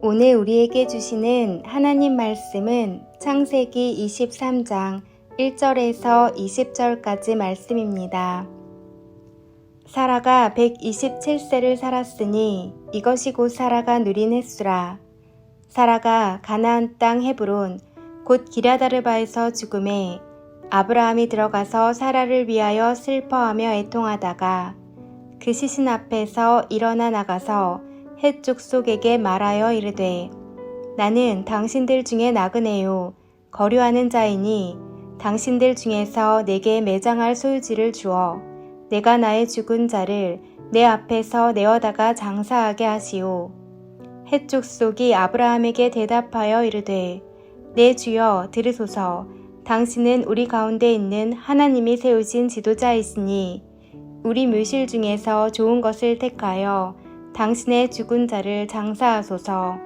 오늘 우리에게 주시는 하나님 말씀은 창세기 23장 1절에서 20절까지 말씀입니다. 사라가 127세를 살았으니 이것이 곧 사라가 누린 횟수라. 사라가 가나안 땅 헤브론 곧 기럇아르바에서 죽음에 아브라함이 들어가서 사라를 위하여 슬퍼하며 애통하다가 그 시신 앞에서 일어나 나가서 헷 족속에게 말하여 이르되 나는 당신들 중에 나그네요 거류하는 자이니 당신들 중에서 내게 매장할 소유지를 주어 내가 나의 죽은 자를 내 앞에서 내어다가 장사하게 하시오. 헷 족속이 아브라함에게 대답하여 이르되 내 주여 들으소서. 당신은 우리 가운데 있는 하나님이 세우신 지도자이시니 우리 묘실 중에서 좋은 것을 택하여 당신의 죽은 자를 장사하소서.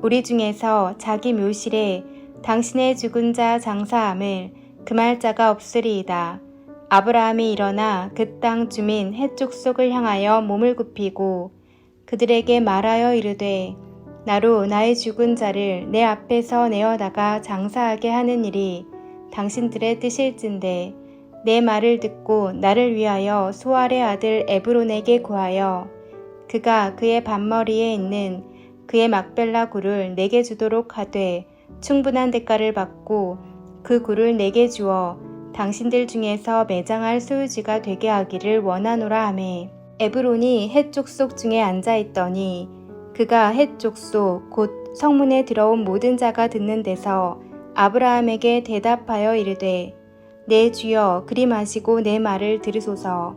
우리 중에서 자기 묘실에 당신의 죽은 자 장사함을 금할 자가 없으리이다. 아브라함이 일어나 그 땅 주민 헷 족속을 향하여 몸을 굽히고 그들에게 말하여 이르되 나로 나의 죽은 자를 내 앞에서 내어다가 장사하게 하는 일이 당신들의 뜻일진데 내 말을 듣고 나를 위하여 소알의 아들 에브론에게 구하여 그가 그의 밭머리에 있는 그의 막벨라 굴을 내게 주도록 하되 충분한 대가를 받고 그 굴을 내게 주어 당신들 중에서 매장할 소유지가 되게 하기를 원하노라 하매 에브론이 헷 족속 중에 앉아있더니 그가 헷 족속 곧 성문에 들어온 모든 자가 듣는 데서 아브라함에게 대답하여 이르되 내 주여 그리 마시고 내 말을 들으소서.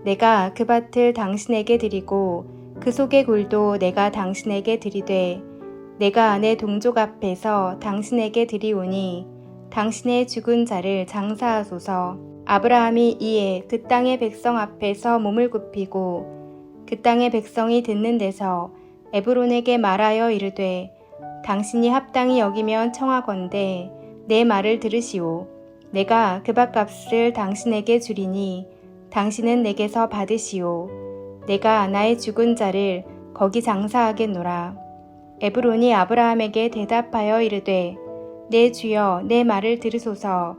내가 그 밭을 당신에게 드리고 그 속의 굴도 내가 당신에게 드리되 내가 내 동족 앞에서 당신에게 드리오니 당신의 죽은 자를 장사하소서. 아브라함이 이에 그 땅의 백성 앞에서 몸을 굽히고 그 땅의 백성이 듣는 데서 에브론에게 말하여 이르되 당신이 합당히 여기면 청하건대 내 말을 들으시오. 내가 그 밭값을 당신에게 주리니 당신은 내게서 받으시오. 내가 나의 죽은 자를 거기 장사하겠노라. 에브론이 아브라함에게 대답하여 이르되 내 주여 내 말을 들으소서.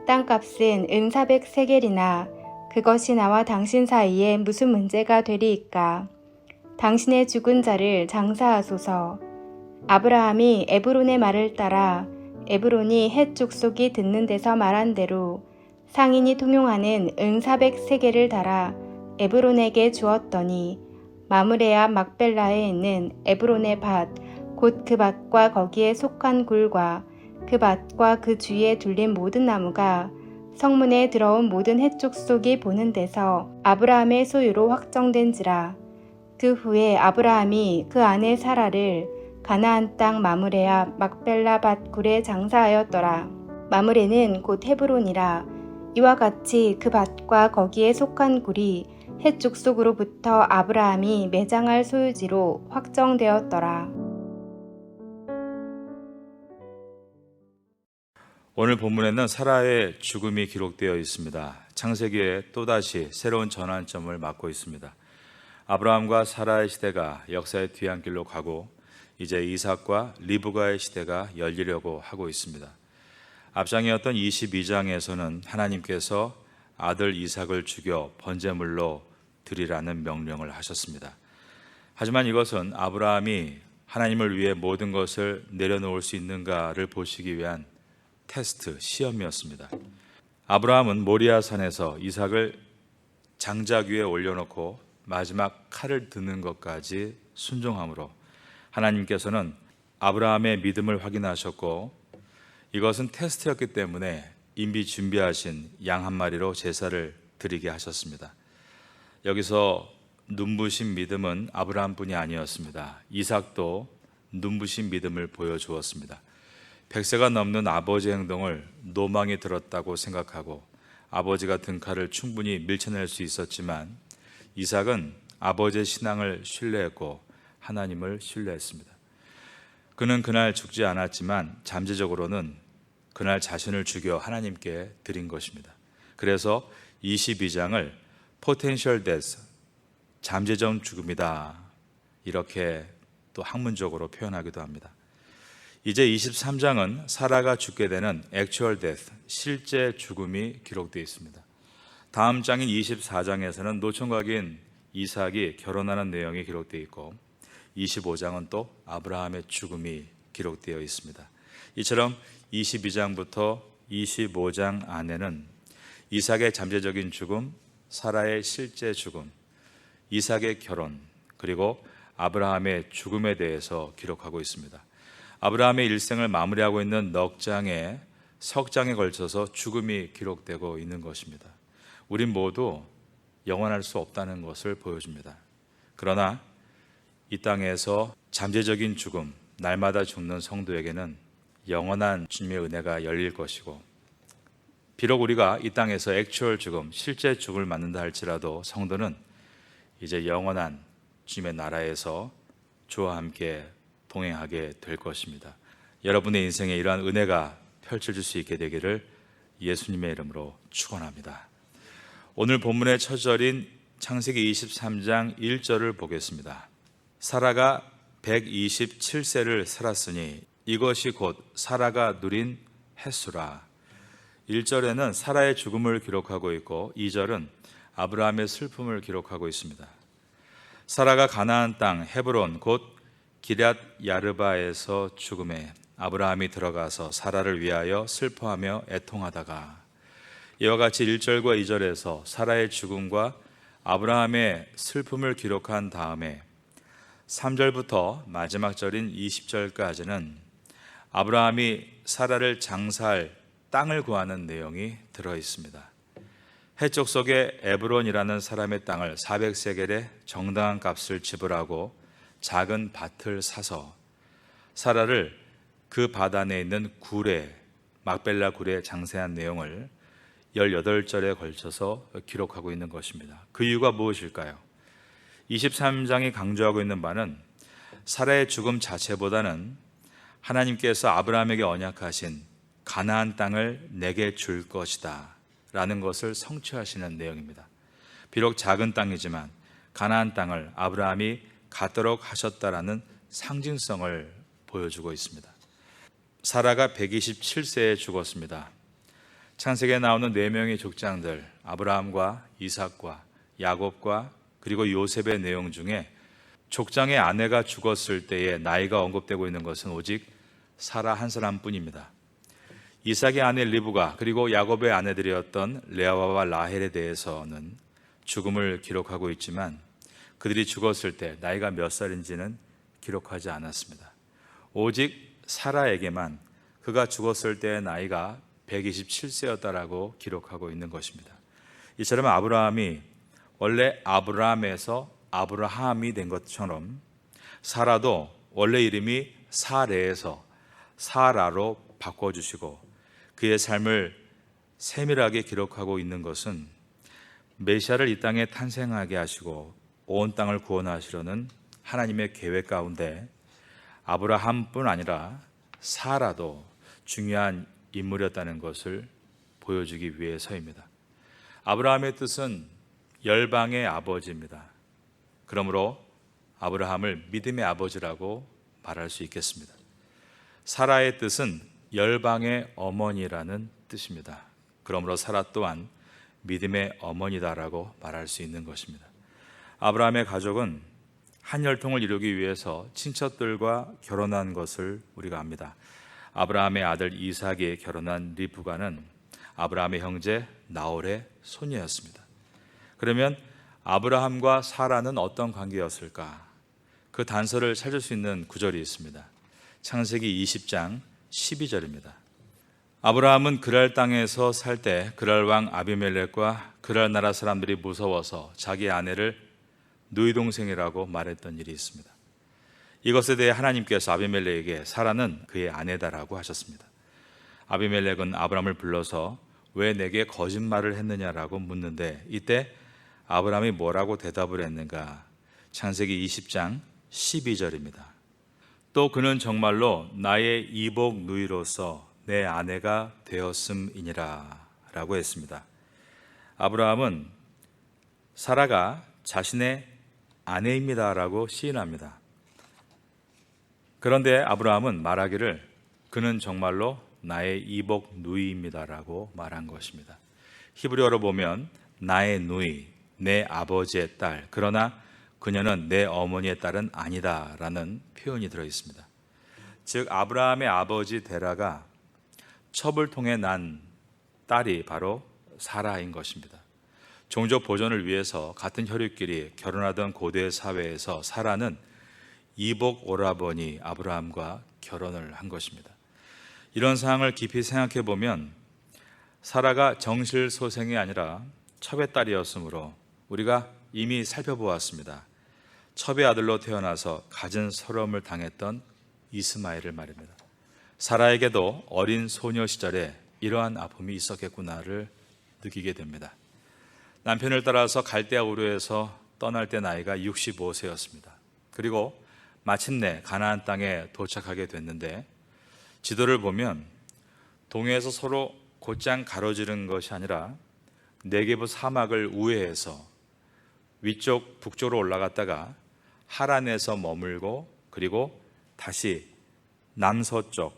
땅값은 은 400세겔이나 그것이 나와 당신 사이에 무슨 문제가 되리이까. 당신의 죽은 자를 장사하소서. 아브라함이 에브론의 말을 따라 에브론이 헷 족속이 듣는 데서 말한 대로 상인이 통용하는 은 400세겔을 달아 에브론에게 주었더니 마므레 앞 막벨라에 있는 에브론의 밭 곧 그 밭과 거기에 속한 굴과 그 밭과 그 주위에 둘린 모든 나무가 성문에 들어온 모든 헷 족속이 보는 데서 아브라함의 소유로 확정된지라. 그 후에 아브라함이 그 아내 사라를 가나안 땅 마므레 앞 막벨라 밭 굴에 장사하였더라. 마므레는 곧 헤브론이라. 이와 같이 그 밭과 거기에 속한 굴이 헷 족속으로부터 아브라함이 매장할 소유지로 확정되었더라. 오늘 본문에는 사라의 죽음이 기록되어 있습니다. 창세기에 또다시 새로운 전환점을 맞고 있습니다. 아브라함과 사라의 시대가 역사의 뒤안길로 가고 이제 이삭과 리브가의 시대가 열리려고 하고 있습니다. 앞장이었던 22장에서는 하나님께서 아들 이삭을 죽여 번제물로 드리라는 명령을 하셨습니다. 하지만 이것은 아브라함이 하나님을 위해 모든 것을 내려놓을 수 있는가를 보시기 위한 테스트, 시험이었습니다. 아브라함은 모리아 산에서 이삭을 장작 위에 올려놓고 마지막 칼을 드는 것까지 순종함으로 하나님께서는 아브라함의 믿음을 확인하셨고 이것은 테스트였기 때문에 이미 준비하신 양 한 마리로 제사를 드리게 하셨습니다. 여기서 눈부신 믿음은 아브라함뿐이 아니었습니다. 이삭도 눈부신 믿음을 보여주었습니다. 100세가 넘는 아버지의 행동을 노망이 들었다고 생각하고 아버지가 든 칼을 충분히 밀쳐낼 수 있었지만 이삭은 아버지의 신앙을 신뢰했고 하나님을 신뢰했습니다. 그는 그날 죽지 않았지만 잠재적으로는 그날 자신을 죽여 하나님께 드린 것입니다. 그래서 22장을 potential death, 잠재적 죽음이다 이렇게 또 학문적으로 표현하기도 합니다. 이제 23장은 사라가 죽게 되는 actual death, 실제 죽음이 기록되어 있습니다. 다음 장인 24장에서는 노총각인 이삭이 결혼하는 내용이 기록되어 있고 25장은 또 아브라함의 죽음이 기록되어 있습니다. 이처럼 22장부터 25장 안에는 이삭의 잠재적인 죽음, 사라의 실제 죽음, 이삭의 결혼, 그리고 아브라함의 죽음에 대해서 기록하고 있습니다. 아브라함의 일생을 마무리하고 있는 넉 장의 석장에 걸쳐서 죽음이 기록되고 있는 것입니다. 우린 모두 영원할 수 없다는 것을 보여줍니다. 그러나 이 땅에서 잠재적인 죽음, 날마다 죽는 성도에게는 영원한 주님의 은혜가 열릴 것이고, 비록 우리가 이 땅에서 액추얼 죽음, 실제 죽음을 맞는다 할지라도 성도는 이제 영원한 주님의 나라에서 주와 함께 동행하게 될 것입니다. 여러분의 인생에 이러한 은혜가 펼쳐질 수 있게 되기를 예수님의 이름으로 축원합니다. 오늘 본문의 첫 절인 창세기 23장 1절을 보겠습니다. 사라가 127세를 살았으니 이것이 곧 사라가 누린 햇수라. 1절에는 사라의 죽음을 기록하고 있고 2절은 아브라함의 슬픔을 기록하고 있습니다. 사라가 가나안 땅 헤브론 곧 기럇 야르바에서 죽음에 아브라함이 들어가서 사라를 위하여 슬퍼하며 애통하다가, 이와 같이 1절과 2절에서 사라의 죽음과 아브라함의 슬픔을 기록한 다음에 3절부터 마지막 절인 20절까지는 아브라함이 사라를 장사할 땅을 구하는 내용이 들어 있습니다. 해적 속의 에브론이라는 사람의 땅을 400세겔의 정당한 값을 지불하고 작은 밭을 사서 사라를 그 밭 안에 있는 굴에, 막벨라 굴에 장사한 내용을 18절에 걸쳐서 기록하고 있는 것입니다. 그 이유가 무엇일까요? 23장이 강조하고 있는 바는 사라의 죽음 자체보다는 하나님께서 아브라함에게 언약하신 가나안 땅을 내게 줄 것이다 라는 것을 성취하시는 내용입니다. 비록 작은 땅이지만 가나안 땅을 아브라함이 갖도록 하셨다라는 상징성을 보여주고 있습니다. 사라가 127세에 죽었습니다. 창세기에 나오는 4명의 족장들, 아브라함과 이삭과 야곱과 그리고 요셉의 내용 중에 족장의 아내가 죽었을 때의 나이가 언급되고 있는 것은 오직 사라 한 사람뿐입니다. 이삭의 아내 리브가 그리고 야곱의 아내들이었던 레아와 라헬에 대해서는 죽음을 기록하고 있지만 그들이 죽었을 때 나이가 몇 살인지는 기록하지 않았습니다. 오직 사라에게만 그가 죽었을 때의 나이가 127세였다라고 기록하고 있는 것입니다. 이처럼 아브라함이 원래 아브람에서 아브라함이 된 것처럼 사라도 원래 이름이 사레에서 사라로 바꿔주시고 그의 삶을 세밀하게 기록하고 있는 것은 메시아를 이 땅에 탄생하게 하시고 온 땅을 구원하시려는 하나님의 계획 가운데 아브라함뿐 아니라 사라도 중요한 인물이었다는 것을 보여주기 위해서입니다. 아브라함의 뜻은 열방의 아버지입니다. 그러므로 아브라함을 믿음의 아버지라고 말할 수 있겠습니다. 사라의 뜻은 열방의 어머니라는 뜻입니다. 그러므로 사라 또한 믿음의 어머니다라고 말할 수 있는 것입니다. 아브라함의 가족은 한 혈통을 이루기 위해서 친척들과 결혼한 것을 우리가 압니다. 아브라함의 아들 이삭이 결혼한 리브가는 아브라함의 형제 나홀의 손녀였습니다. 그러면 아브라함과 사라는 어떤 관계였을까? 그 단서를 찾을 수 있는 구절이 있습니다. 창세기 20장 12절입니다. 아브라함은 그랄 땅에서 살 때 그랄 왕 아비멜렉과 그랄 나라 사람들이 무서워서 자기 아내를 누이 동생이라고 말했던 일이 있습니다. 이것에 대해 하나님께서 아비멜렉에게 사라는 그의 아내다라고 하셨습니다. 아비멜렉은 아브라함을 불러서 왜 내게 거짓말을 했느냐라고 묻는데 이때 아브라함이 뭐라고 대답을 했는가? 창세기 20장 12절입니다. 또 그는 정말로 나의 이복 누이로서 내 아내가 되었음이니라 라고 했습니다. 아브라함은 사라가 자신의 아내입니다 라고 시인합니다. 그런데 아브라함은 말하기를 그는 정말로 나의 이복 누이입니다라고 말한 것입니다. 히브리어로 보면 나의 누이, 내 아버지의 딸, 그러나 그녀는 내 어머니의 딸은 아니다라는 표현이 들어 있습니다. 즉 아브라함의 아버지 데라가 첩을 통해 난 딸이 바로 사라인 것입니다. 종족 보존을 위해서 같은 혈육끼리 결혼하던 고대 사회에서 사라는 이복 오라버니 아브라함과 결혼을 한 것입니다. 이런 상황을 깊이 생각해 보면 사라가 정실소생이 아니라 첩의 딸이었으므로 우리가 이미 살펴보았습니다. 첩의 아들로 태어나서 갖은 서러움을 당했던 이스마엘을 말입니다. 사라에게도 어린 소녀 시절에 이러한 아픔이 있었겠구나를 느끼게 됩니다. 남편을 따라서 갈대아 우르에서 떠날 때 나이가 65세였습니다. 그리고 마침내 가나안 땅에 도착하게 됐는데 지도를 보면 동해에서 서로 곧장 가로지른 것이 아니라 네게브 사막을 우회해서 위쪽 북쪽으로 올라갔다가 하란에서 머물고 그리고 다시 남서쪽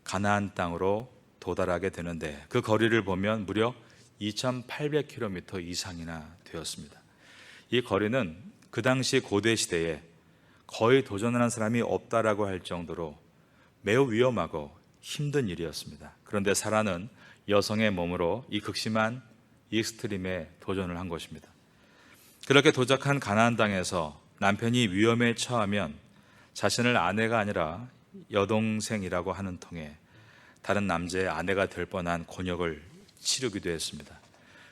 가나안 땅으로 도달하게 되는데 그 거리를 보면 무려 2,800km 이상이나 되었습니다. 이 거리는 그 당시 고대 시대에 거의 도전하는 사람이 없다라고 할 정도로 매우 위험하고 힘든 일이었습니다. 그런데 사라는 여성의 몸으로 이 극심한 익스트림에 도전을 한 것입니다. 그렇게 도착한 가나안 땅에서 남편이 위험에 처하면 자신을 아내가 아니라 여동생이라고 하는 통에 다른 남자의 아내가 될 뻔한 곤욕을 치르기도 했습니다.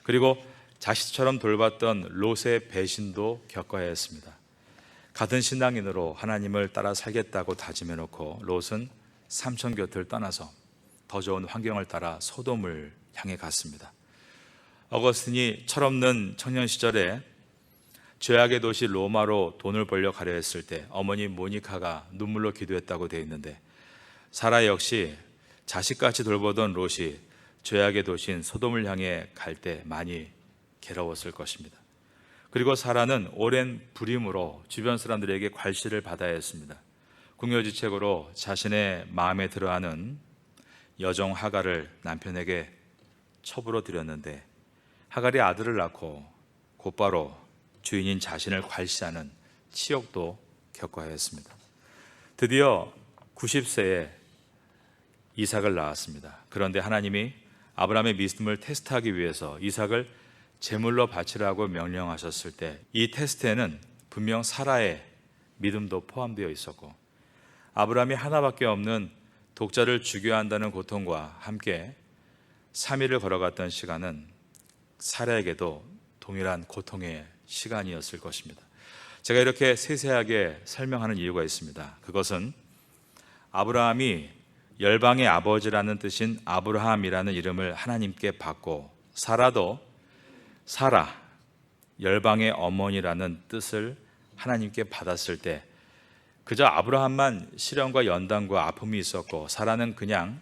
그리고 자식처럼 돌봤던 롯의 배신도 겪어야 했습니다. 같은 신앙인으로 하나님을 따라 살겠다고 다짐해놓고 롯은 삼촌 곁을 떠나서 더 좋은 환경을 따라 소돔을 향해 갔습니다. 어거스틴이 철없는 청년 시절에 죄악의 도시 로마로 돈을 벌려 가려 했을 때 어머니 모니카가 눈물로 기도했다고 되어 있는데 사라 역시 자식같이 돌보던 롯이 죄악의 도시인 소돔을 향해 갈 때 많이 괴로웠을 것입니다. 그리고 사라는 오랜 불임으로 주변 사람들에게 괄시를 받아야 했습니다. 궁여지책으로 자신의 마음에 들어하는 여종 하갈을 남편에게 첩으로 드렸는데 하갈이 아들을 낳고 곧바로 주인인 자신을 괄시하는 치욕도 겪어야 했습니다. 드디어 90세에 이삭을 낳았습니다. 그런데 하나님이 아브라함의 믿음을 테스트하기 위해서 이삭을 제물로 바치라고 명령하셨을 때 이 테스트에는 분명 사라의 믿음도 포함되어 있었고 아브라함이 하나밖에 없는 독자를 죽여야 한다는 고통과 함께 3일을 걸어갔던 시간은 사라에게도 동일한 고통의 시간이었을 것입니다. 제가 이렇게 세세하게 설명하는 이유가 있습니다. 그것은 아브라함이 열방의 아버지라는 뜻인 아브라함이라는 이름을 하나님께 받고 사라도 사라, 열방의 어머니라는 뜻을 하나님께 받았을 때 그저 아브라함만 시련과 연단과 아픔이 있었고 사라는 그냥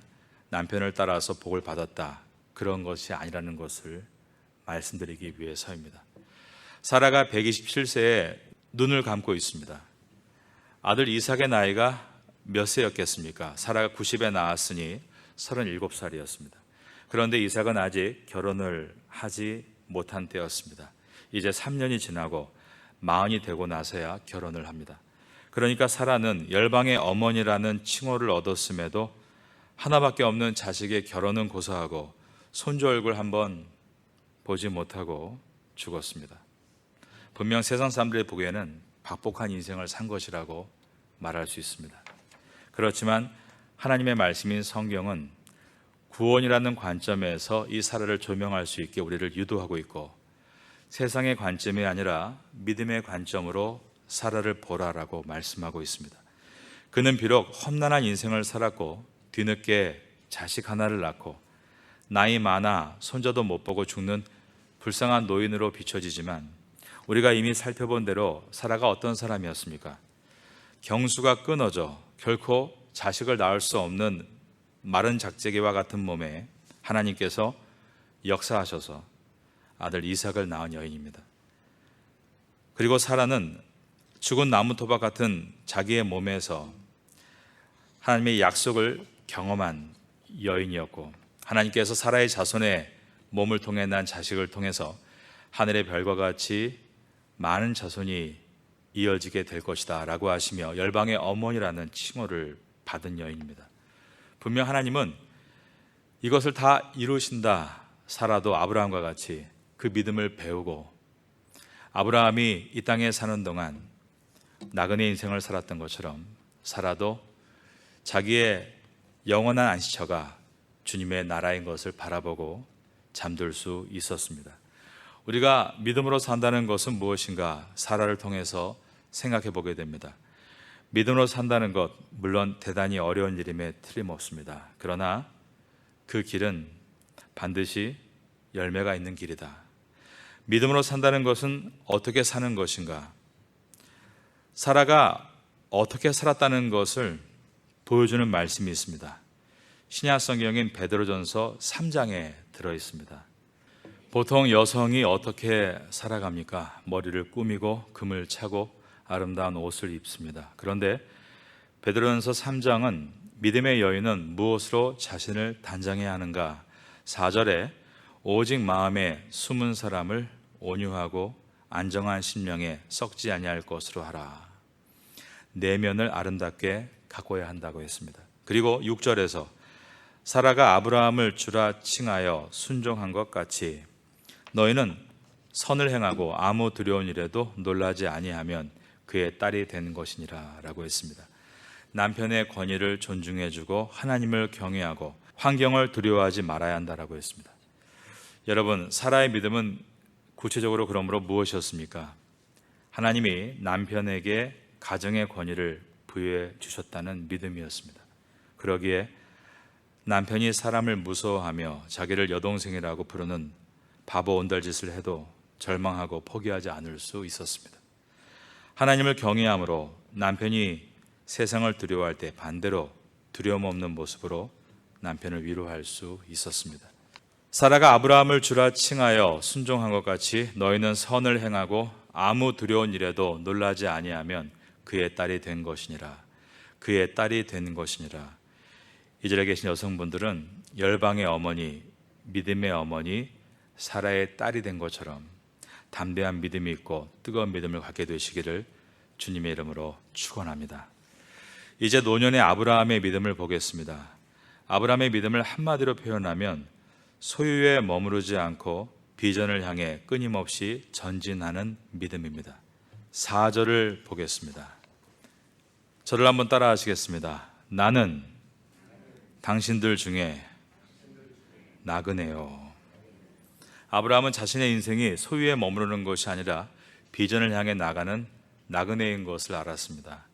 남편을 따라서 복을 받았다, 그런 것이 아니라는 것을 말씀드리기 위해서입니다. 사라가 127세에 눈을 감고 있습니다. 아들 이삭의 나이가 몇 세였겠습니까? 사라가 90에 낳았으니 37살이었습니다. 그런데 이삭은 아직 결혼을 하지 못한 때였습니다. 이제 3년이 지나고 40이 되고 나서야 결혼을 합니다. 그러니까 사라는 열방의 어머니라는 칭호를 얻었음에도 하나밖에 없는 자식의 결혼은 고사하고 손주 얼굴 한번 보지 못하고 죽었습니다. 분명 세상 사람들이 보기에는 박복한 인생을 산 것이라고 말할 수 있습니다. 그렇지만 하나님의 말씀인 성경은 구원이라는 관점에서 이 사라를 조명할 수 있게 우리를 유도하고 있고 세상의 관점이 아니라 믿음의 관점으로 사라를 보라라고 말씀하고 있습니다. 그는 비록 험난한 인생을 살았고 뒤늦게 자식 하나를 낳고 나이 많아 손자도 못 보고 죽는 불쌍한 노인으로 비춰지지만 우리가 이미 살펴본 대로 사라가 어떤 사람이었습니까? 경수가 끊어져 결코 자식을 낳을 수 없는 마른 작재기와 같은 몸에 하나님께서 역사하셔서 아들 이삭을 낳은 여인입니다. 그리고 사라는 죽은 나무 토박 같은 자기의 몸에서 하나님의 약속을 경험한 여인이었고, 하나님께서 사라의 자손의 몸을 통해 난 자식을 통해서 하늘의 별과 같이 많은 자손이 이어지게 될 것이다 라고 하시며 열방의 어머니라는 칭호를 받은 여인입니다. 분명 하나님은 이것을 다 이루신다. 사라도 아브라함과 같이 그 믿음을 배우고, 아브라함이 이 땅에 사는 동안 나그네 인생을 살았던 것처럼 사라도 자기의 영원한 안식처가 주님의 나라인 것을 바라보고 잠들 수 있었습니다. 우리가 믿음으로 산다는 것은 무엇인가 사라를 통해서 생각해 보게 됩니다. 믿음으로 산다는 것, 물론 대단히 어려운 일임에 틀림없습니다. 그러나 그 길은 반드시 열매가 있는 길이다. 믿음으로 산다는 것은 어떻게 사는 것인가? 사라가 어떻게 살았다는 것을 보여주는 말씀이 있습니다. 신약 성경인 베드로전서 3장에 들어 있습니다. 보통 여성이 어떻게 살아갑니까? 머리를 꾸미고 금을 차고 아름다운 옷을 입습니다. 그런데 베드로전서 3장은 믿음의 여인은 무엇으로 자신을 단장해야 하는가? 4절에 오직 마음에 숨은 사람을 온유하고 안정한 심령에 썩지 아니할 것으로 하라. 내면을 아름답게 가꿔야 한다고 했습니다. 그리고 6절에서 사라가 아브라함을 주라 칭하여 순종한 것 같이 너희는 선을 행하고 아무 두려운 일에도 놀라지 아니하면 그의 딸이 된 것이니라 라고 했습니다. 남편의 권위를 존중해주고 하나님을 경외하고 환경을 두려워하지 말아야 한다라고 했습니다. 여러분, 사라의 믿음은 구체적으로 그러므로 무엇이었습니까? 하나님이 남편에게 가정의 권위를 부여해 주셨다는 믿음이었습니다. 그러기에 남편이 사람을 무서워하며 자기를 여동생이라고 부르는 바보 온달짓을 해도 절망하고 포기하지 않을 수 있었습니다. 하나님을 경외함으로 남편이 세상을 두려워할 때 반대로 두려움 없는 모습으로 남편을 위로할 수 있었습니다. 사라가 아브라함을 주라 칭하여 순종한 것 같이 너희는 선을 행하고 아무 두려운 일에도 놀라지 아니하면 그의 딸이 된 것이니라. 그의 딸이 된 것이니라. 이 자리에 계신 여성분들은 열방의 어머니, 믿음의 어머니 사라의 딸이 된 것처럼 담대한 믿음이 있고 뜨거운 믿음을 갖게 되시기를 주님의 이름으로 축원합니다. 이제 노년의 아브라함의 믿음을 보겠습니다. 아브라함의 믿음을 한마디로 표현하면 소유에 머무르지 않고 비전을 향해 끊임없이 전진하는 믿음입니다. 4절을 보겠습니다. 저를 한번 따라 하시겠습니다. 나는 당신들 중에 나그네요. 아브라함은 자신의 인생이 소유에 머무르는 것이 아니라 비전을 향해 나가는 나그네인 것을 알았습니다.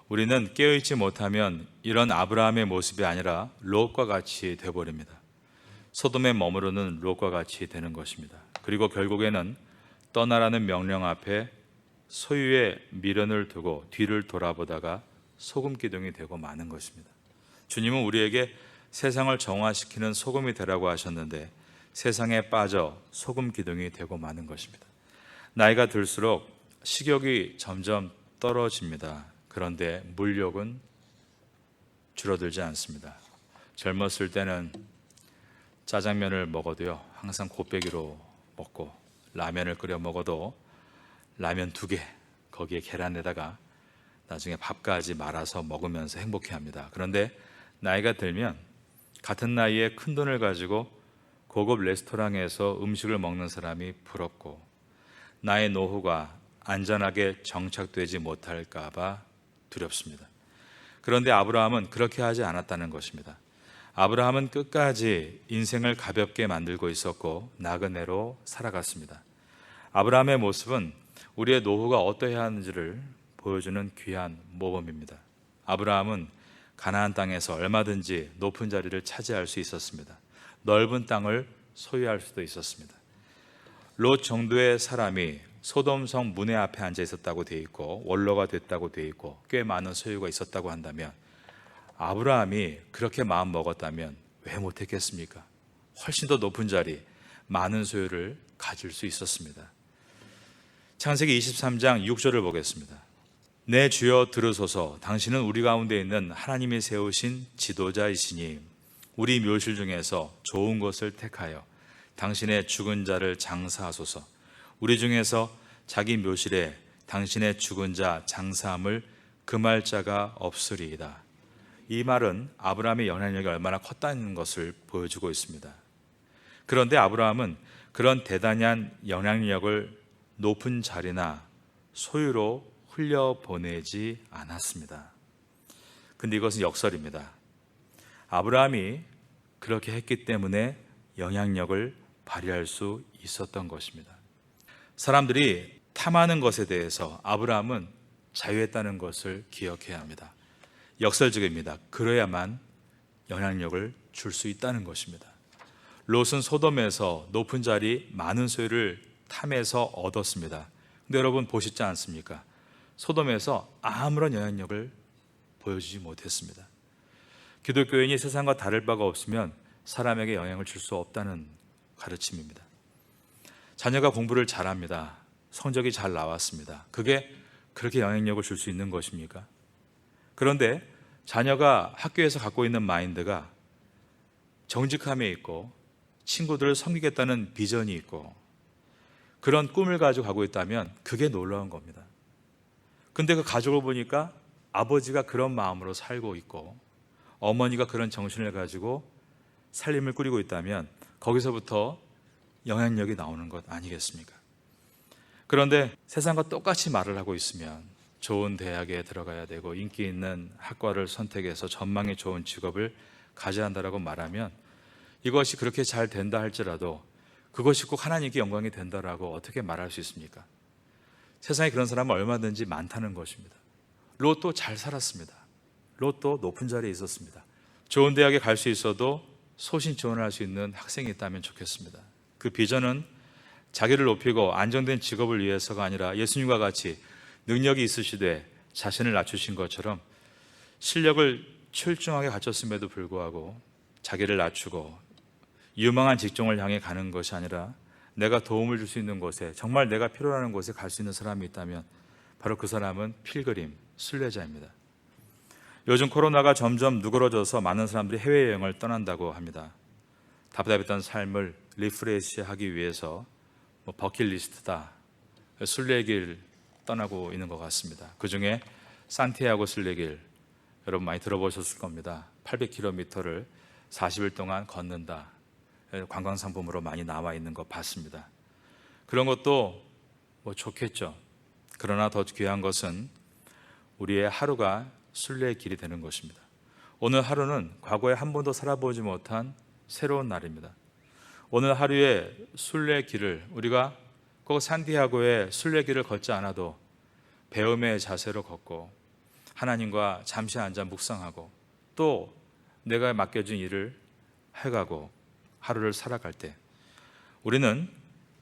우리는 깨어있지 못하면 이런 아브라함의 모습이 아니라 롯과 같이 되어버립니다. 소돔에 머무르는 롯과 같이 되는 것입니다. 그리고 결국에는 떠나라는 명령 앞에 소유의 미련을 두고 뒤를 돌아보다가 소금 기둥이 되고 마는 것입니다. 주님은 우리에게 세상을 정화시키는 소금이 되라고 하셨는데 세상에 빠져 소금 기둥이 되고 마는 것입니다. 나이가 들수록 식욕이 점점 떨어집니다. 그런데 물욕은 줄어들지 않습니다. 젊었을 때는 짜장면을 먹어도요 항상 곱빼기로 먹고, 라면을 끓여 먹어도 라면 2개 거기에 계란에다가 나중에 밥까지 말아서 먹으면서 행복해합니다. 그런데 나이가 들면 같은 나이에 큰 돈을 가지고 고급 레스토랑에서 음식을 먹는 사람이 부럽고, 나의 노후가 안전하게 정착되지 못할까 봐 두렵습니다. 그런데 아브라함은 그렇게 하지 않았다는 것입니다. 아브라함은 끝까지 인생을 가볍게 만들고 있었고 나그네로 살아갔습니다. 아브라함의 모습은 우리의 노후가 어떠해야 하는지를 보여주는 귀한 모범입니다. 아브라함은 가나안 땅에서 얼마든지 높은 자리를 차지할 수 있었습니다. 넓은 땅을 소유할 수도 있었습니다. 롯 정도의 사람이 소돔성 문의 앞에 앉아 있었다고 되어 있고 원로가 됐다고 되어 있고 꽤 많은 소유가 있었다고 한다면, 아브라함이 그렇게 마음 먹었다면 왜 못했겠습니까? 훨씬 더 높은 자리, 많은 소유를 가질 수 있었습니다. 창세기 23장 6절을 보겠습니다. 내 주여 들으소서. 당신은 우리 가운데 있는 하나님이 세우신 지도자이시니 우리 묘실 중에서 좋은 것을 택하여 당신의 죽은 자를 장사하소서. 우리 중에서 자기 묘실에 당신의 죽은 자 장사함을 금할 자가 없으리이다. 이 말은 아브라함의 영향력이 얼마나 컸다는 것을 보여주고 있습니다. 그런데 아브라함은 그런 대단한 영향력을 높은 자리나 소유로 흘려보내지 않았습니다. 근데 이것은 역설입니다. 아브라함이 그렇게 했기 때문에 영향력을 발휘할 수 있었던 것입니다. 사람들이 탐하는 것에 대해서 아브라함은 자유했다는 것을 기억해야 합니다. 역설적입니다. 그래야만 영향력을 줄 수 있다는 것입니다. 롯은 소돔에서 높은 자리 많은 소유를 탐해서 얻었습니다. 근데 여러분 보시지 않습니까? 소돔에서 아무런 영향력을 보여주지 못했습니다. 기독교인이 세상과 다를 바가 없으면 사람에게 영향을 줄 수 없다는 가르침입니다. 자녀가 공부를 잘합니다. 성적이 잘 나왔습니다. 그게 그렇게 영향력을 줄 수 있는 것입니까? 그런데 자녀가 학교에서 갖고 있는 마인드가 정직함에 있고 친구들을 섬기겠다는 비전이 있고 그런 꿈을 가지고 가고 있다면 그게 놀라운 겁니다. 근데 그 가족을 보니까 아버지가 그런 마음으로 살고 있고 어머니가 그런 정신을 가지고 살림을 꾸리고 있다면 거기서부터 영향력이 나오는 것 아니겠습니까? 그런데 세상과 똑같이 말을 하고 있으면 좋은 대학에 들어가야 되고 인기 있는 학과를 선택해서 전망이 좋은 직업을 가져야 한다라고 말하면 이것이 그렇게 잘 된다 할지라도 그것이 꼭 하나님께 영광이 된다라고 어떻게 말할 수 있습니까? 세상에 그런 사람은 얼마든지 많다는 것입니다. 롯도 잘 살았습니다. 롯도 높은 자리에 있었습니다. 좋은 대학에 갈 수 있어도 소신 지원할 수 있는 학생이 있다면 좋겠습니다. 그 비전은 자기를 높이고 안정된 직업을 위해서가 아니라 예수님과 같이 능력이 있으시되 자신을 낮추신 것처럼 실력을 출중하게 갖췄음에도 불구하고 자기를 낮추고 유망한 직종을 향해 가는 것이 아니라 내가 도움을 줄 수 있는 곳에, 정말 내가 필요하는 곳에 갈 수 있는 사람이 있다면 바로 그 사람은 필그림, 순례자입니다. 요즘 코로나가 점점 누그러져서 많은 사람들이 해외여행을 떠난다고 합니다. 답답했던 삶을 리프레시하기 위해서 버킷리스트다, 순례길 떠나고 있는 것 같습니다. 그 중에 산티아고 순례길, 여러분 많이 들어보셨을 겁니다. 800km를 40일 동안 걷는다, 관광상품으로 많이 나와 있는 거 봤습니다. 그런 것도 좋겠죠. 그러나 더 귀한 것은 우리의 하루가 순례의 길이 되는 것입니다. 오늘 하루는 과거에 한 번도 살아보지 못한 새로운 날입니다. 오늘 하루의 순례 길을 우리가 꼭 산티아고의 순례 길을 걷지 않아도 배움의 자세로 걷고 하나님과 잠시 앉아 묵상하고 또 내가 맡겨진 일을 해가고 하루를 살아갈 때 우리는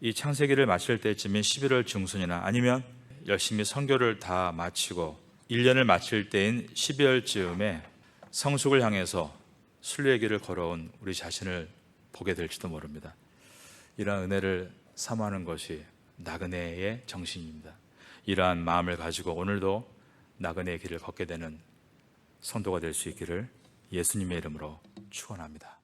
이 창세기를 마칠 때쯤인 11월 중순이나 아니면 열심히 선교를 다 마치고 1년을 마칠 때인 12월쯤에 성숙을 향해서 순례의 길을 걸어온 우리 자신을 보게 될지도 모릅니다. 이러한 은혜를 사모하는 것이 나그네의 정신입니다. 이러한 마음을 가지고 오늘도 나그네의 길을 걷게 되는 성도가 될 수 있기를 예수님의 이름으로 축원합니다.